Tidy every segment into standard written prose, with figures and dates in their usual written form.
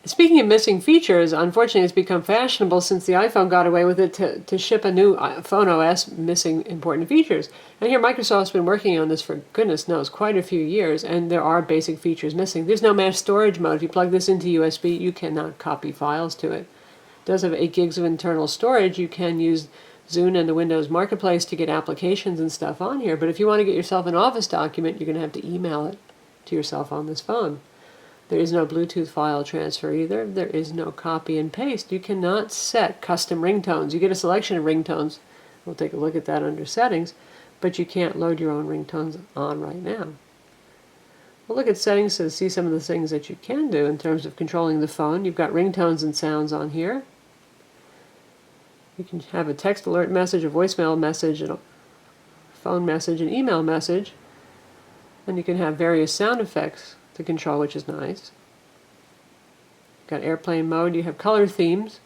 Speaking of missing features, unfortunately it's become fashionable since the iPhone got away with it to ship a new phone OS missing important features. And here Microsoft's been working on this for goodness knows quite a few years, and there are basic features missing. There's no mass storage mode. If you plug this into USB, you cannot copy files to it. It does have 8 gigs of internal storage. You can use Zune and the Windows Marketplace to get applications and stuff on here, but if you want to get yourself an Office document, you're going to have to email it to yourself on this phone. There is no Bluetooth file transfer either. There is no copy and paste. You cannot set custom ringtones. You get a selection of ringtones. We'll take a look at that under settings, but you can't load your own ringtones on right now. We'll look at settings to see some of the things that you can do in terms of controlling the phone. You've got ringtones and sounds on here. You can have a text alert message, a voicemail message, and a phone message, an email message, and you can have various sound effects to control, which is nice. You've got airplane mode, you have color themes,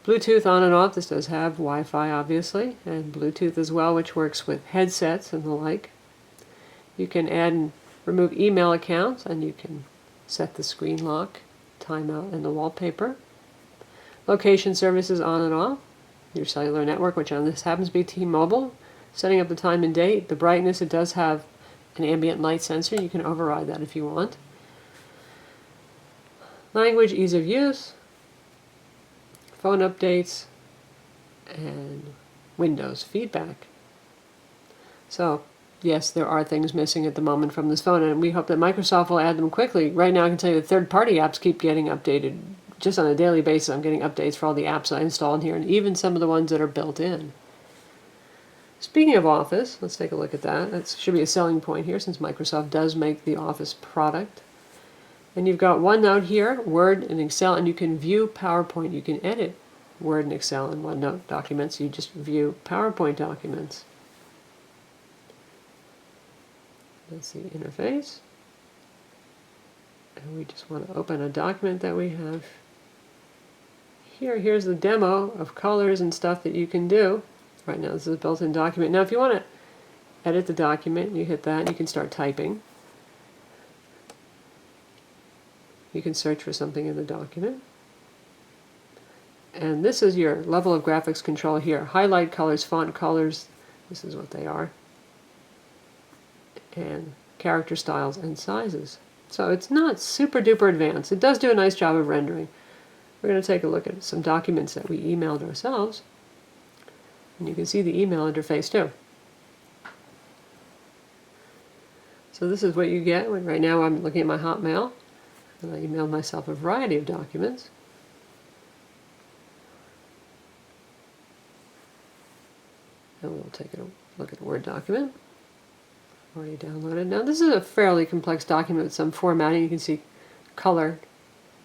Bluetooth on and off. This does have Wi-Fi obviously, and Bluetooth as well, which works with headsets and the like. You can add and remove email accounts, and you can set the screen lock, timeout, and the wallpaper. Location services on and off, your cellular network, which on this happens to be T-Mobile. Setting up the time and date, the brightness, it does have an ambient light sensor. You can override that if you want. Language, ease of use, phone updates, and Windows feedback. So, yes, there are things missing at the moment from this phone, and we hope that Microsoft will add them quickly. Right now I can tell you that third-party apps keep getting updated. Just on a daily basis I'm getting updates for all the apps I installed here, and even some of the ones that are built in. Speaking of Office, let's take a look at that. That should be a selling point here since Microsoft does make the Office product. And you've got OneNote here, Word and Excel, and you can view PowerPoint. You can edit Word and Excel and OneNote documents. You just view PowerPoint documents. That's the interface. And we just want to open a document that we have here. Here's the demo of colors and stuff that you can do. Right now this is a built-in document. Now if you want to edit the document, you hit that and you can start typing. You can search for something in the document. And this is your level of graphics control here. Highlight colors, font colors, this is what they are. And character styles and sizes. So it's not super duper advanced. It does do a nice job of rendering. We're going to take a look at some documents that we emailed ourselves. And you can see the email interface too. So this is what you get. Right now I'm looking at my Hotmail. And I emailed myself a variety of documents. And we'll take a look at a Word document. Already downloaded. Now this is a fairly complex document with some formatting. You can see color,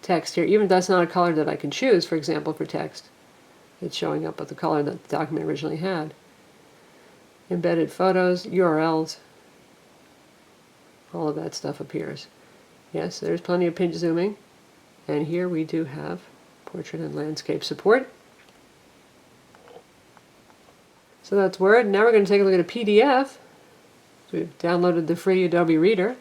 text here. Even if that's not a color that I can choose, for example, for text, it's showing up with the color that the document originally had. Embedded photos, URLs, all of that stuff appears. Yes, there's plenty of pinch zooming, and here we do have portrait and landscape support. So that's Word. Now we're going to take a look at a PDF. So we've downloaded the free Adobe Reader,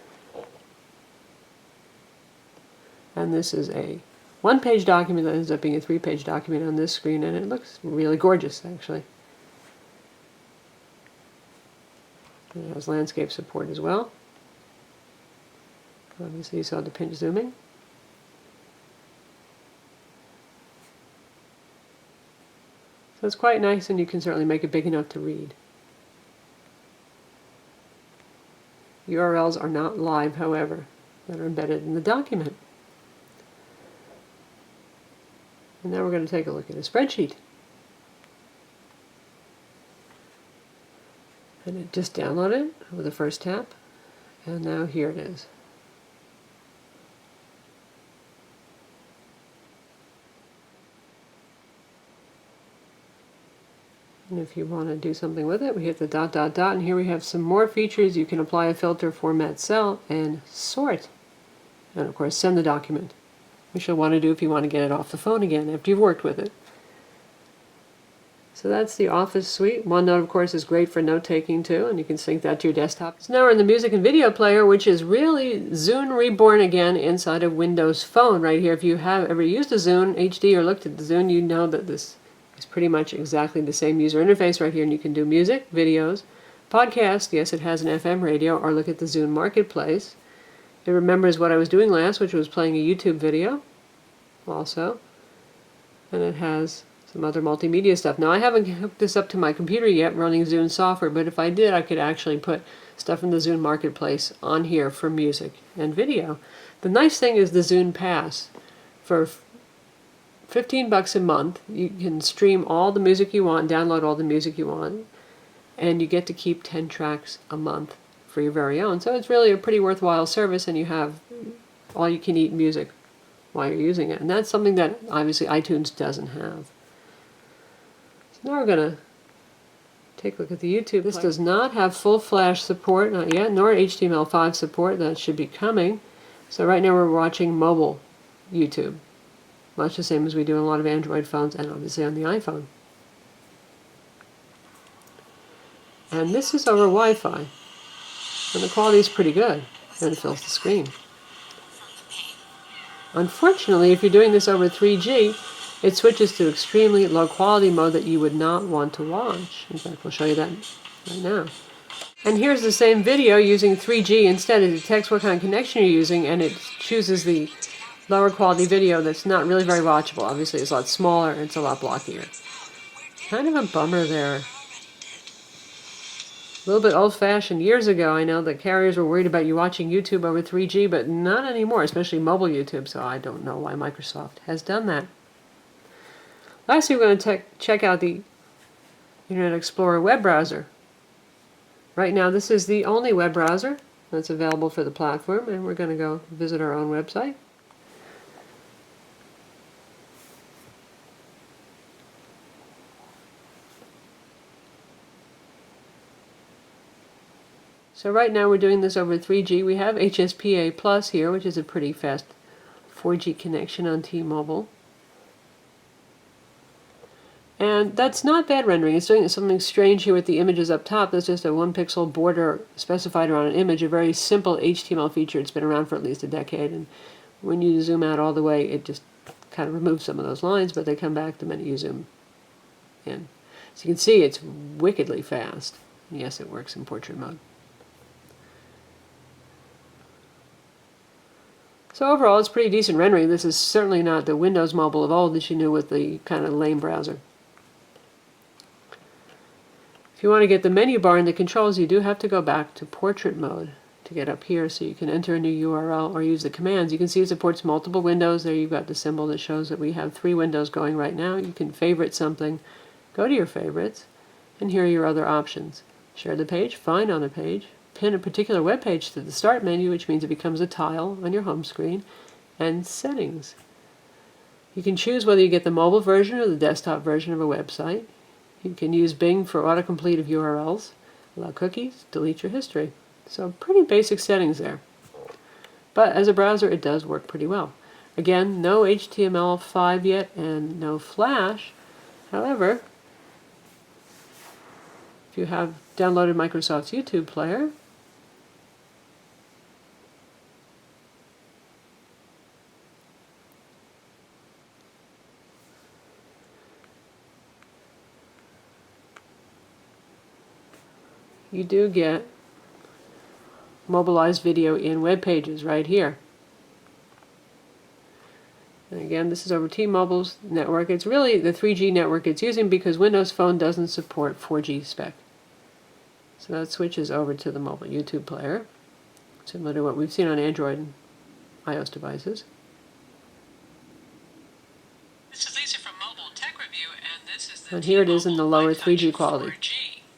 and this is a one-page document that ends up being a three-page document on this screen, and it looks really gorgeous actually. And it has landscape support as well. Obviously you saw the pinch zooming. So it's quite nice, and you can certainly make it big enough to read. URLs are not live, however, that are embedded in the document. And now we're going to take a look at a spreadsheet. And it just downloaded with the first tap, and now here it is. And if you want to do something with it, we hit the dot, dot, dot, and here we have some more features. You can apply a filter, format cell, and sort. And of course, send the document, which you'll want to do if you want to get it off the phone again after you've worked with it. So that's the Office suite. OneNote, of course, is great for note-taking too, and you can sync that to your desktop. So now we're in the music and video player, which is really Zune reborn again inside of Windows Phone right here. If you have ever used a Zune HD or looked at the Zune, you know that this is pretty much exactly the same user interface right here, and you can do music, videos, podcast. Yes, it has an FM radio, or look at the Zune Marketplace. It remembers what I was doing last, which was playing a YouTube video also, and it has some other multimedia stuff. Now, I haven't hooked this up to my computer yet running Zune software, but if I did, I could actually put stuff from the Zune Marketplace on here for music and video. The nice thing is the Zune Pass. For $15 a month, you can stream all the music you want, download all the music you want, and you get to keep 10 tracks a month for your very own. So it's really a pretty worthwhile service, and you have all-you-can-eat music while you're using it. And that's something that obviously iTunes doesn't have. Now we're going to take a look at the YouTube. This does not have full Flash support, not yet, nor HTML5 support. That should be coming. So right now we're watching mobile YouTube, much the same as we do on a lot of Android phones and obviously on the iPhone. And this is over Wi-Fi, and the quality is pretty good, and it fills the screen. Unfortunately, if you're doing this over 3G, it switches to extremely low quality mode that you would not want to watch. In fact, we'll show you that right now. And here's the same video using 3G instead. It detects what kind of connection you're using, and it chooses the lower quality video that's not really very watchable. Obviously, it's a lot smaller and it's a lot blockier. Kind of a bummer there. A little bit old-fashioned. Years ago, I know that carriers were worried about you watching YouTube over 3G, but not anymore, especially mobile YouTube, so I don't know why Microsoft has done that. Lastly, we're going to check out the Internet Explorer web browser. Right now, this is the only web browser that's available for the platform, and we're going to go visit our own website. So right now we're doing this over 3G. We have HSPA Plus here, which is a pretty fast 4G connection on T-Mobile. And that's not bad rendering. It's doing something strange here with the images up top. There's just a 1-pixel border specified around an image, a very simple HTML feature. It's been around for at least a decade, and when you zoom out all the way, it just kind of removes some of those lines, but they come back the minute you zoom in. So you can see it's wickedly fast. And yes, it works in portrait mode. So overall, it's pretty decent rendering. This is certainly not the Windows Mobile of old that you knew with the kind of lame browser. If you want to get the menu bar and the controls, you do have to go back to portrait mode to get up here, so you can enter a new URL or use the commands. You can see it supports multiple windows. There you've got the symbol that shows that we have 3 windows going right now. You can favorite something, go to your favorites, and here are your other options. Share the page, find on the page, pin a particular web page to the start menu, which means it becomes a tile on your home screen, and settings. You can choose whether you get the mobile version or the desktop version of a website. You can use Bing for autocomplete of URLs, allow cookies, delete your history. So pretty basic settings there. But as a browser, it does work pretty well. Again, no HTML5 yet and no Flash. However, if you have downloaded Microsoft's YouTube player, you do get mobilized video in web pages right here. And again, this is over T-Mobile's network. It's really the 3G network it's using because Windows Phone doesn't support 4G spec. So that switches over to the mobile YouTube player, similar to what we've seen on Android and iOS devices. This is Lisa from Mobile Tech Review, and this is the and here it is in the lower 3G quality. 4G,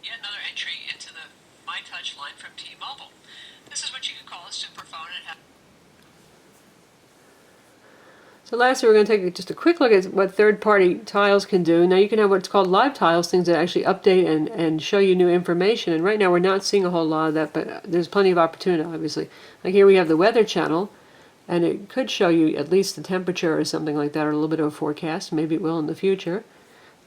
yet another entry into the MyTouch line from T-Mobile. This is what you could call a superphone. So lastly, we're going to take just a quick look at what third-party tiles can do. Now you can have what's called live tiles, things that actually update and show you new information. And right now we're not seeing a whole lot of that, but there's plenty of opportunity, obviously. Like here we have the weather channel, and it could show you at least the temperature or something like that, or a little bit of a forecast. Maybe it will in the future.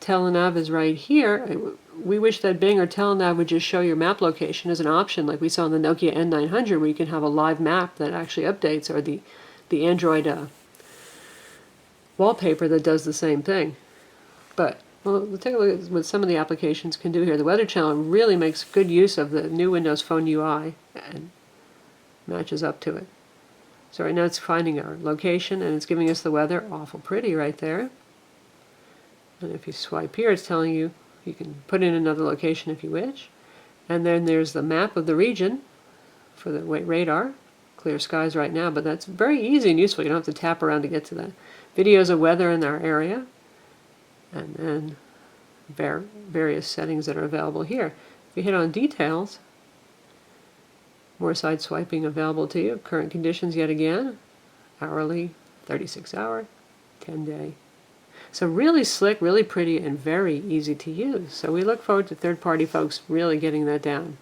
Telenav is right here. We wish that Bing or Telenav would just show your map location as an option, like we saw in the Nokia N900, where you can have a live map that actually updates, or the Android wallpaper that does the same thing. But well, we'll take a look at what some of the applications can do here. The Weather Channel really makes good use of the new Windows Phone UI and matches up to it. So right now it's finding our location and it's giving us the weather. Awful pretty right there. And if you swipe here, it's telling you you can put in another location if you wish. And then there's the map of the region for the radar. Clear skies right now, but that's very easy and useful. You don't have to tap around to get to that. Videos of weather in our area. And then various settings that are available here. If you hit on details, more side swiping available to you. Current conditions yet again. Hourly, 36 hour, 10 day. So really slick, really pretty, and very easy to use. So we look forward to third-party folks really getting that down.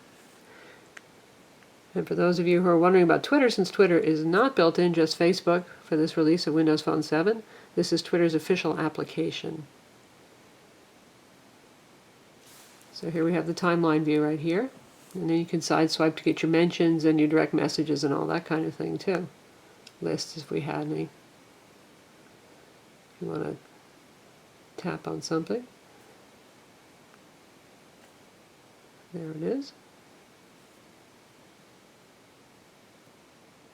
And for those of you who are wondering about Twitter, since Twitter is not built in, just Facebook for this release of Windows Phone 7, this is Twitter's official application. So here we have the timeline view right here. And then you can side swipe to get your mentions and your direct messages and all that kind of thing too. Lists if we had any. If you want to tap on something. There it is.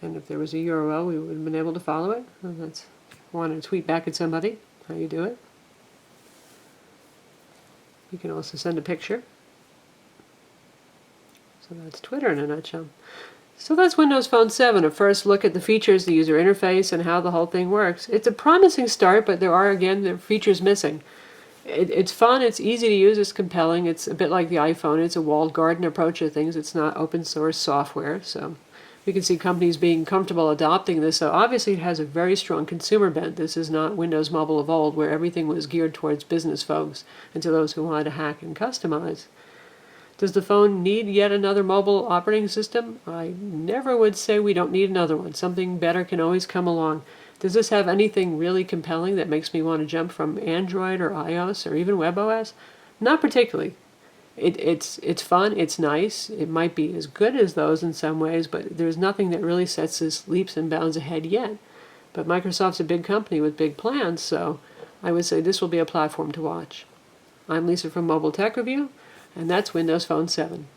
And if there was a URL, we would have been able to follow it. And that's if you wanted to tweet back at somebody, how you do it. You can also send a picture. So that's Twitter in a nutshell. So that's Windows Phone 7, a first look at the features, the user interface, and how the whole thing works. It's a promising start, but there are features missing. It's fun, it's easy to use, it's compelling. It's a bit like the iPhone. It's a walled garden approach to things. It's not open source software, so we can see companies being comfortable adopting this. So obviously it has a very strong consumer bent. This is not Windows Mobile of old, where everything was geared towards business folks and to those who wanted to hack and customize. Does the phone need yet another mobile operating system? I never would say we don't need another one. Something better can always come along. Does this have anything really compelling that makes me want to jump from Android or iOS or even WebOS? Not particularly. It's fun, it's nice, it might be as good as those in some ways, but there's nothing that really sets this leaps and bounds ahead yet. But Microsoft's a big company with big plans, so I would say this will be a platform to watch. I'm Lisa from Mobile Tech Review, and that's Windows Phone 7.